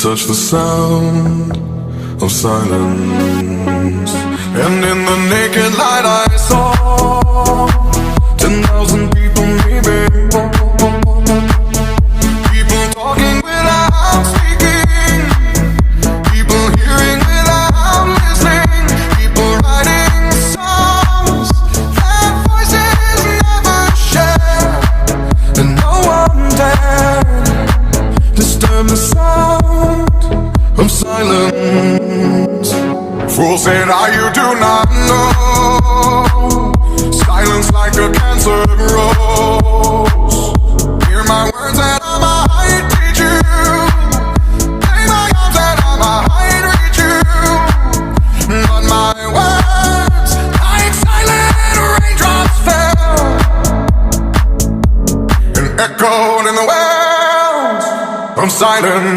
touch the sound of silence. And in the naked light I saw 10,000 people maybe, people talking without speaking, people hearing without listening, people writing songs that voices never share, and no one dared disturb the sound of silence. Fools said, you do not know. Silence like a cancer grows. Hear my words that I might teach you. Play my arms that I might reach you. But my words, like silent raindrops, fell and echoed in the wells of silence.